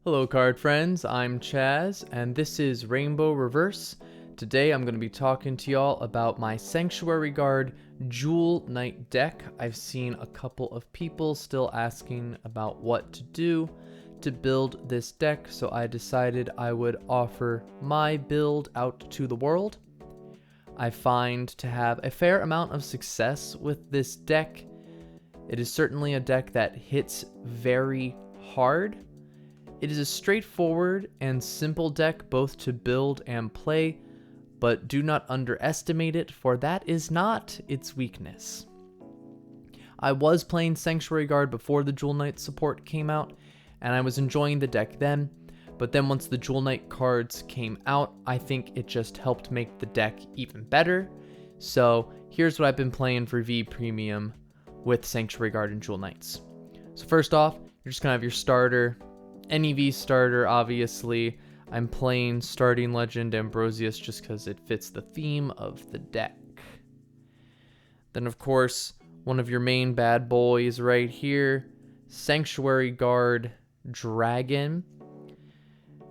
Hello card friends, I'm Chaz, and this is Rainbow Reverse. Today I'm going to be talking to y'all about my Sanctuary Guard Jewel Knight deck. I've seen a couple of people still asking about what to do to build this deck, so I decided I would offer my build out to the world. I find to have a fair amount of success with this deck. It is certainly a deck that hits very hard. It is a straightforward and simple deck both to build and play, but do not underestimate it, for that is not its weakness. I was playing Sanctuary Guard before the Jewel Knight support came out, and I was enjoying the deck then, but then once the Jewel Knight cards came out, I think it just helped make the deck even better. So here's what I've been playing for V Premium with Sanctuary Guard and Jewel Knights. So first off, you're just gonna have your starter, any V starter, obviously. I'm playing Starting Legend Ambrosius just because it fits the theme of the deck. Then, of course, one of your main bad boys right here, Sanctuary Guard Dragon.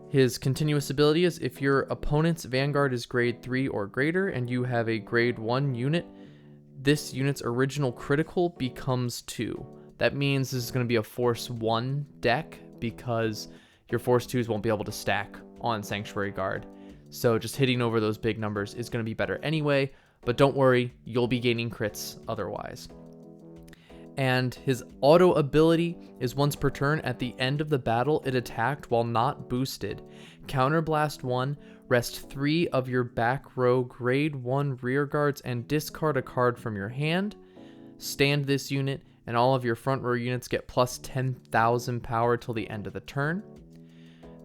His continuous ability is if your opponent's Vanguard is grade 3 or greater and you have a grade 1 unit, this unit's original critical becomes 2. That means this is going to be a Force 1 deck, because your Force 2s won't be able to stack on Sanctuary Guard. So just hitting over those big numbers is going to be better anyway, but don't worry, you'll be gaining crits otherwise. And his auto ability is once per turn at the end of the battle it attacked while not boosted. Counterblast 1, rest 3 of your back row grade 1 rear guards and discard a card from your hand. Stand this unit, and all of your front row units get plus 10,000 power till the end of the turn.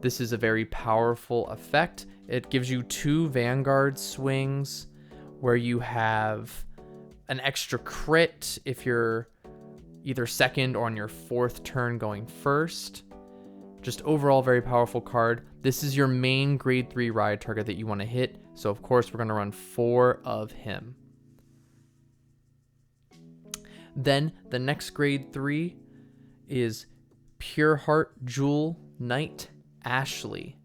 This is a very powerful effect. It gives you 2 Vanguard swings where you have an extra crit if you're either second or on your 4th turn going first. Just overall very powerful card. This is your main grade 3 ride target that you want to hit, so of course we're going to run 4 of him. Then the next grade 3 is Pure Heart Jewel Knight Ashley.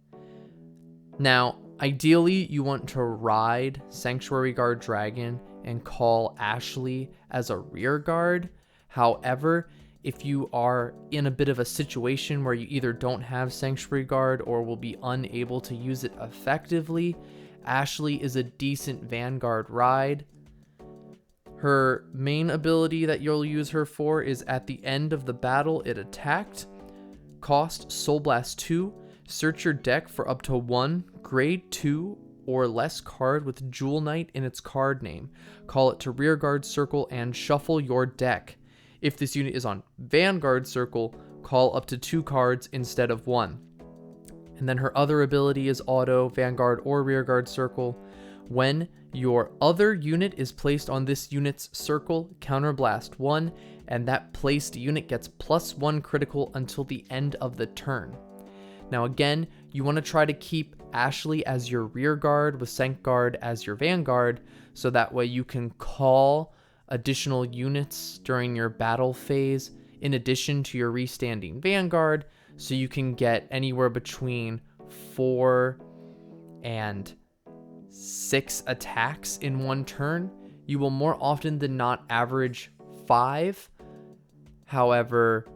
Now, ideally you want to ride Sanctuary Guard Dragon and call Ashley as a rear guard. However, if you are in a bit of a situation where you either don't have Sanctuary Guard or will be unable to use it effectively, Ashley is a decent Vanguard ride. Her main ability that you'll use her for is at the end of the battle it attacked. Cost Soul Blast 2. Search your deck for up to 1 grade 2 or less card with Jewel Knight in its card name. Call it to Rearguard Circle and shuffle your deck. If this unit is on Vanguard Circle, call up to 2 cards instead of 1. And then her other ability is Auto, Vanguard, or Rearguard Circle. When your other unit is placed on this unit's circle, counterblast 1, and that placed unit gets plus 1 critical until the end of the turn. Now again, you want to try to keep Ashley as your rear guard with Sanct Guard as your Vanguard, so that way you can call additional units during your battle phase in addition to your restanding Vanguard, so you can get anywhere between 4 and 6 attacks in one turn. You will more often than not average 5. However,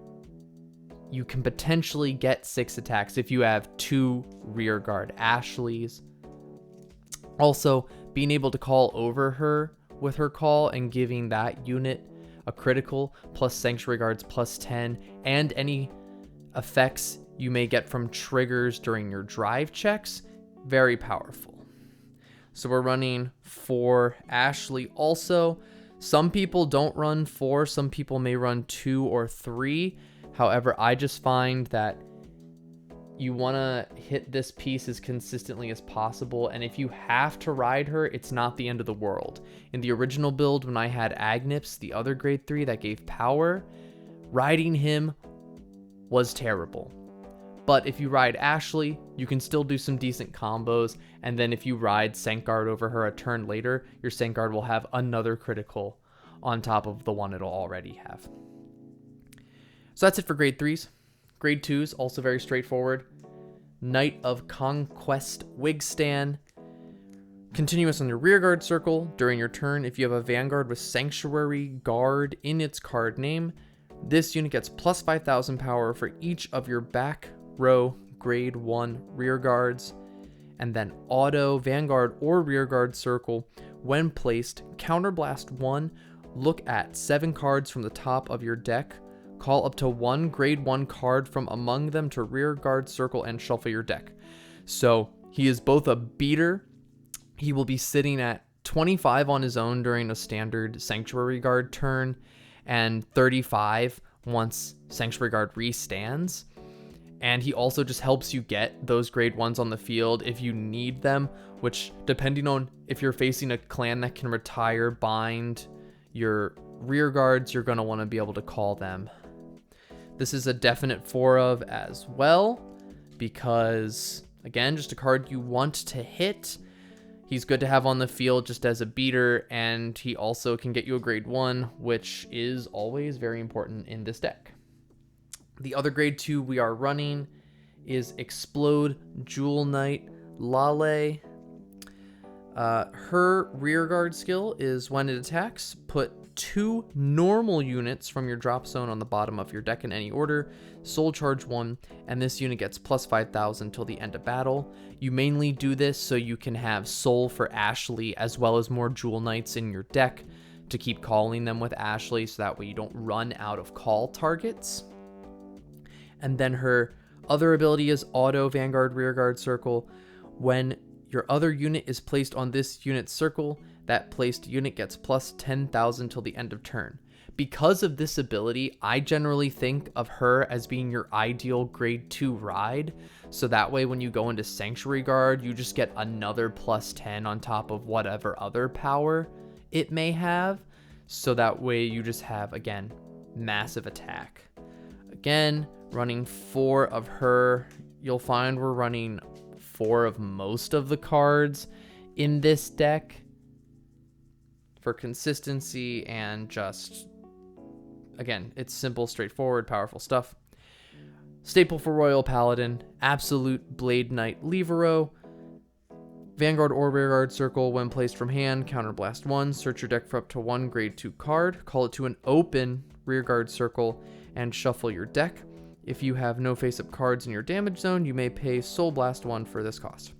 you can potentially get 6 attacks if you have 2 rear guard Ashleys. Also, being able to call over her with her call and giving that unit a critical plus Sanctuary Guards plus 10 and any effects you may get from triggers during your drive checks, very powerful. So we're running 4 Ashley also. Some people don't run 4, some people may run 2 or 3. However, I just find that you want to hit this piece as consistently as possible, and if you have to ride her, it's not the end of the world. In the original build, when I had Agnips, the other grade 3 that gave power, riding him was terrible. But if you ride Ashley, you can still do some decent combos, and then if you ride Sanct Guard over her a turn later, your Sanct Guard will have another critical on top of the one it'll already have. So that's it for grade 3s. Grade 2s, also very straightforward. Knight of Conquest Wigstan. Continuous on your rearguard circle. During your turn, if you have a Vanguard with Sanctuary Guard in its card name, this unit gets plus 5,000 power for each of your back row grade 1 rear guards. And then auto Vanguard or rearguard circle. When placed, counterblast 1, look at 7 cards from the top of your deck. Call up to 1 grade 1 card from among them to rearguard circle and shuffle your deck. So he is both a beater. He will be sitting at 25 on his own during a standard Sanctuary Guard turn, and 35 once Sanctuary Guard restands. And he also just helps you get those grade 1s on the field if you need them, which, depending on if you're facing a clan that can retire bind your rear guards, you're going to want to be able to call them. This is a definite 4 of as well, because, again, just a card you want to hit. He's good to have on the field just as a beater, and he also can get you a grade 1, which is always very important in this deck. The other grade 2 we are running is Explode Jewel Knight Lale. Her rearguard skill is when it attacks, put 2 normal units from your drop zone on the bottom of your deck in any order, soul charge 1, and this unit gets plus 5,000 till the end of battle. You mainly do this so you can have soul for Ashley as well as more Jewel Knights in your deck to keep calling them with Ashley, so that way you don't run out of call targets. And then her other ability is auto Vanguard rearguard circle. When your other unit is placed on this unit's circle, that placed unit gets plus 10,000 till the end of turn. Because of this ability, I generally think of her as being your ideal grade 2 ride. So that way when you go into Sanctuary Guard, you just get another plus 10 on top of whatever other power it may have. So that way you just have, again, massive attack. Again, running 4 of her. You'll find we're running 4 of most of the cards in this deck for consistency and just, again, it's simple, straightforward, powerful stuff. Staple for Royal Paladin, Absolute Blade Knight Levero. Vanguard or rearguard circle, when placed from hand, counterblast 1, search your deck for up to 1 grade 2 card, call it to an open rearguard circle, and shuffle your deck. If you have no face-up cards in your damage zone, you may pay Soul Blast 1 for this cost.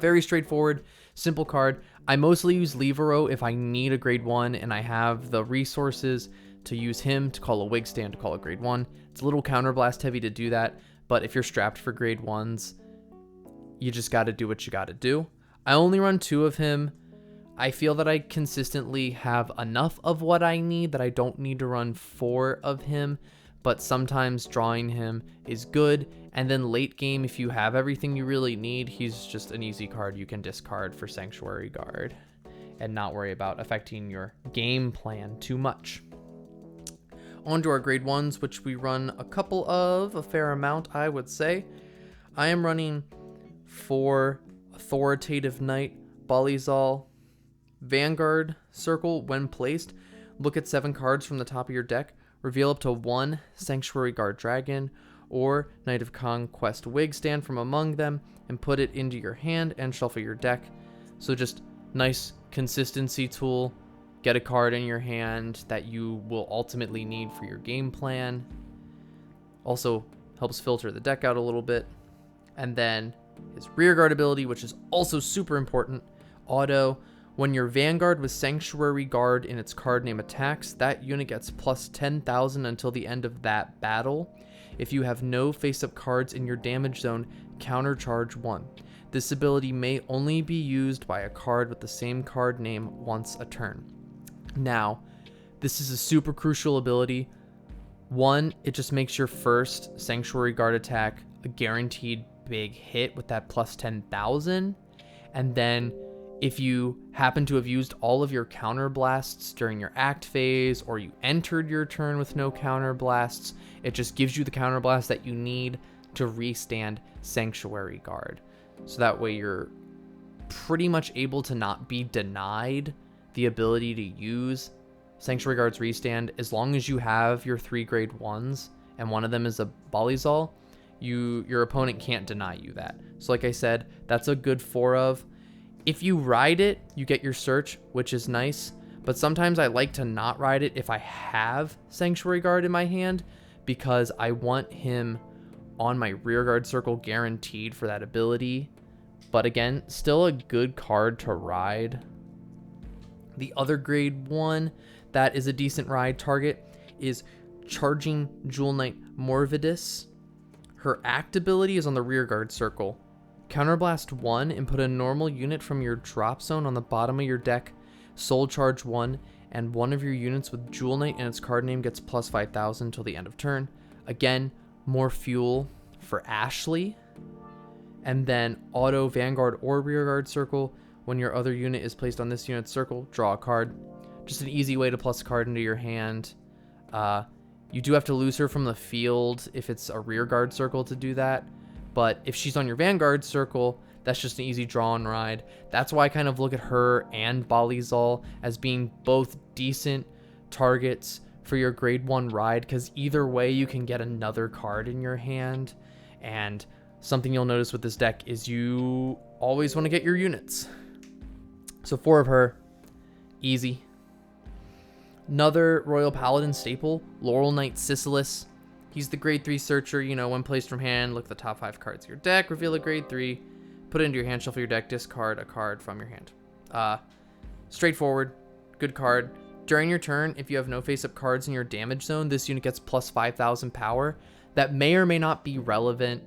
Very straightforward, simple card. I mostly use Levero if I need a grade 1 and I have the resources to use him to call a Wigstan to call a grade 1. It's a little counterblast heavy to do that, but if you're strapped for grade 1s, you just got to do what you got to do. I only run 2 of him. I feel that I consistently have enough of what I need that I don't need to run 4 of him, but sometimes drawing him is good. And then late game, if you have everything you really need, he's just an easy card you can discard for Sanctuary Guard and not worry about affecting your game plan too much. On to our grade 1s, which we run a fair amount, I would say. I am running 4 Authoritative Knight Balizal. Vanguard circle, when placed, look at 7 cards from the top of your deck, reveal up to 1 Sanctuary Guard Dragon or Knight of Conquest Wigstan from among them, and put it into your hand and shuffle your deck. So just nice consistency tool. Get a card in your hand that you will ultimately need for your game plan. Also helps filter the deck out a little bit. And then his rearguard ability, which is also super important, auto. When your Vanguard with Sanctuary Guard in its card name attacks, that unit gets plus 10,000 until the end of that battle. If you have no face-up cards in your damage zone, countercharge 1. This ability may only be used by a card with the same card name once a turn. Now, this is a super crucial ability. 1, it just makes your first Sanctuary Guard attack a guaranteed big hit with that plus 10,000. And then if you happen to have used all of your counterblasts during your act phase, or you entered your turn with no counterblasts, it just gives you the counterblast that you need to restand Sanctuary Guard. So that way you're pretty much able to not be denied the ability to use Sanctuary Guard's restand as long as you have your 3 grade 1s and one of them is a Balizal. your opponent can't deny you that. So like I said, that's a good 4 of. If you ride it, you get your search, which is nice. But sometimes I like to not ride it if I have Sanctuary Guard in my hand, because I want him on my rear guard circle guaranteed for that ability. But again, still a good card to ride. The other grade 1 that is a decent ride target is Charging Jewel Knight Morvidus. Her act ability is on the rear guard circle. Counterblast 1 and put a normal unit from your drop zone on the bottom of your deck. Soul Charge 1, and one of your units with Jewel Knight and its card name gets plus 5,000 till the end of turn. Again, more fuel for Ashley. And then auto Vanguard or rear guard circle. When your other unit is placed on this unit's circle, draw a card. Just an easy way to plus a card into your hand. You do have to lose her from the field if it's a rear guard circle to do that. But if she's on your Vanguard circle, that's just an easy draw and ride. That's why I kind of look at her and Balizal as being both decent targets for your grade 1 ride, because either way you can get another card in your hand. And something you'll notice with this deck is you always want to get your units. So 4 of her, easy. Another Royal Paladin staple, Laurel Knight Sisylis. He's the grade 3 searcher. You know, when placed from hand, look at the top 5 cards of your deck, reveal a grade 3, put it into your hand, shuffle your deck, discard a card from your hand. Straightforward, good card. During your turn, if you have no face-up cards in your damage zone, this unit gets plus 5,000 power. That may or may not be relevant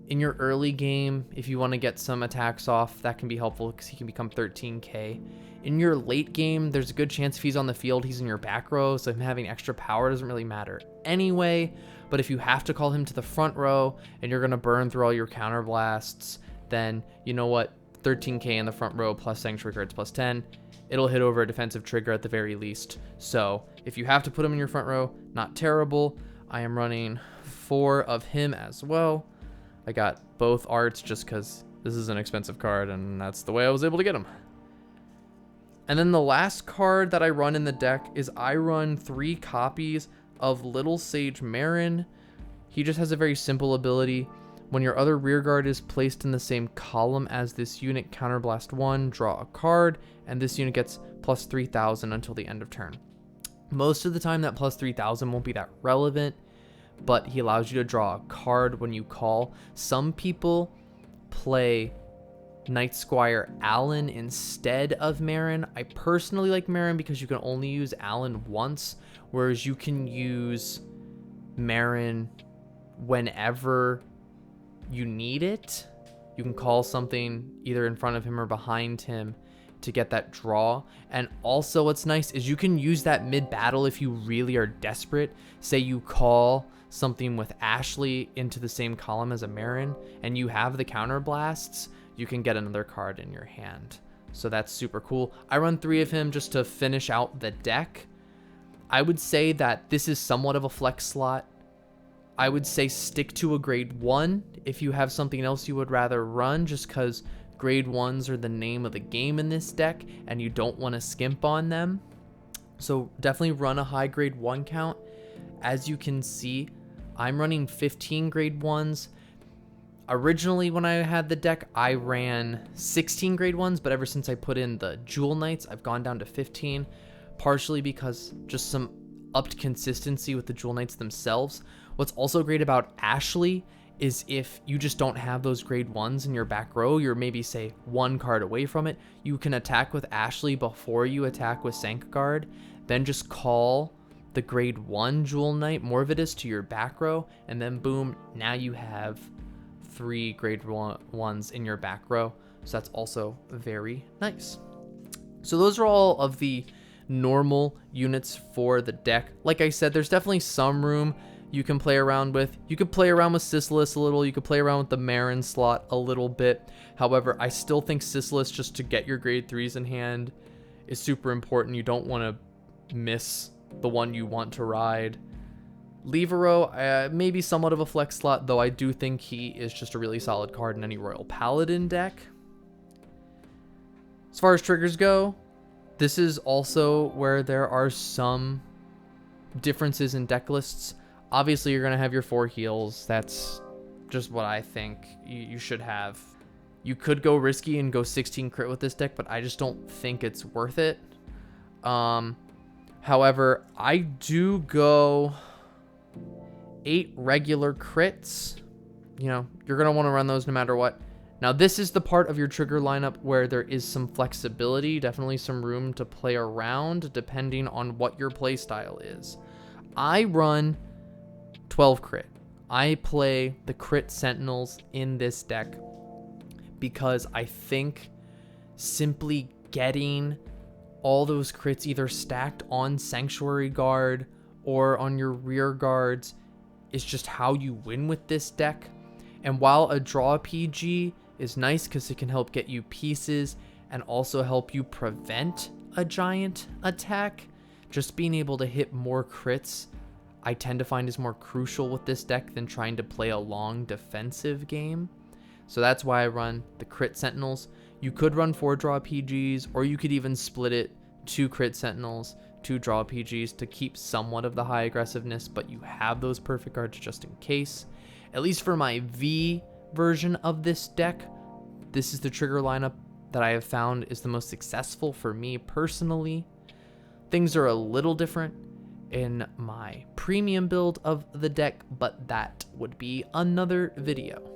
in your early game. If you want to get some attacks off, that can be helpful because he can become 13k. In your late game, there's a good chance if he's on the field, he's in your back row, so him having extra power doesn't really matter anyway. But if you have to call him to the front row and you're going to burn through all your counterblasts, then you know what, 13k in the front row plus Sanctuary Cards plus 10, it'll hit over a defensive trigger at the very least. So if you have to put him in your front row, not terrible. I am running 4 of him as well. I got both arts just because this is an expensive card and that's the way I was able to get him. And then the last card that I run in the deck is I run 3 copies of Little Sage Marin. He just has a very simple ability. When your other rear guard is placed in the same column as this unit, counterblast 1, draw a card, and this unit gets plus 3,000 until the end of turn. Most of the time that plus 3,000 won't be that relevant, but he allows you to draw a card when you call. Some people play Knight Squire Allen instead of Marin. I personally like Marin because you can only use Allen once, whereas you can use Marin whenever you need it. You can call something either in front of him or behind him to get that draw. And also what's nice is you can use that mid-battle if you really are desperate. Say you call something with Ashley into the same column as a Marin and you have the counter blasts, you can get another card in your hand. So that's super cool. I run 3 of him just to finish out the deck. I would say that this is somewhat of a flex slot. I would say stick to a grade 1 if you have something else you would rather run, just because grade 1s are the name of the game in this deck and you don't want to skimp on them. So definitely run a high grade 1 count. As you can see, I'm running 15 grade 1s. Originally, when I had the deck, I ran 16 grade 1s, but ever since I put in the Jewel Knights, I've gone down to 15, partially because just some upped consistency with the Jewel Knights themselves. What's also great about Ashley is if you just don't have those grade 1s in your back row, you're maybe, say, 1 card away from it, you can attack with Ashley before you attack with Vanguard, then just call the grade 1 Jewel Knight Morvidus to your back row, and then boom, now you have 3 grade 1s in your back row. So that's also very nice. So those are all of the normal units for the deck. Like I said, there's definitely some room you can play around with. You could play around with Sisylis a little. You could play around with the Marin slot a little bit. However, I still think Sisylis, just to get your grade 3s in hand, is super important. You don't want to miss the one you want to ride. Levero, maybe somewhat of a flex slot, though I do think he is just a really solid card in any Royal Paladin deck. As far as triggers go, this is also where there are some differences in deck lists. Obviously, you're going to have your 4 heals. That's just what I think you should have. You could go risky and go 16 crit with this deck, but I just don't think it's worth it. However, I do go 8 regular crits. You know, you're going to want to run those no matter what. Now, this is the part of your trigger lineup where there is some flexibility, definitely some room to play around depending on what your play style is. I run 12 crit. I play the crit sentinels in this deck because I think simply getting all those crits either stacked on Sanctuary Guard or on your rear guards is just how you win with this deck. And while a draw PG is nice because it can help get you pieces and also help you prevent a giant attack, just being able to hit more crits I tend to find is more crucial with this deck than trying to play a long defensive game. So that's why I run the crit sentinels. You could run 4 draw PGs, or you could even split it 2 crit sentinels, 2 draw PGs to keep somewhat of the high aggressiveness, but you have those perfect guards just in case. At least for my V version of this deck, this is the trigger lineup that I have found is the most successful for me personally. Things are a little different in my premium build of the deck, but that would be another video.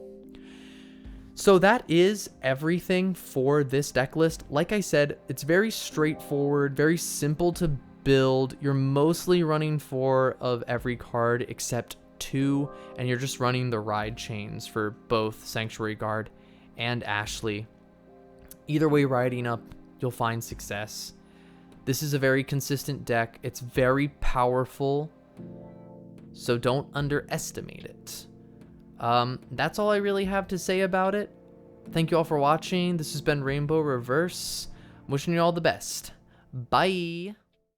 So that is everything for this deck list. Like I said, it's very straightforward, very simple to build. You're mostly running 4 of every card except 2, and you're just running the ride chains for both Sanctuary Guard and Ashley. Either way, riding up, you'll find success. This is a very consistent deck. It's very powerful, so don't underestimate it. That's all I really have to say about it. Thank you all for watching. This has been Rainbow Reverse. I'm wishing you all the best. Bye.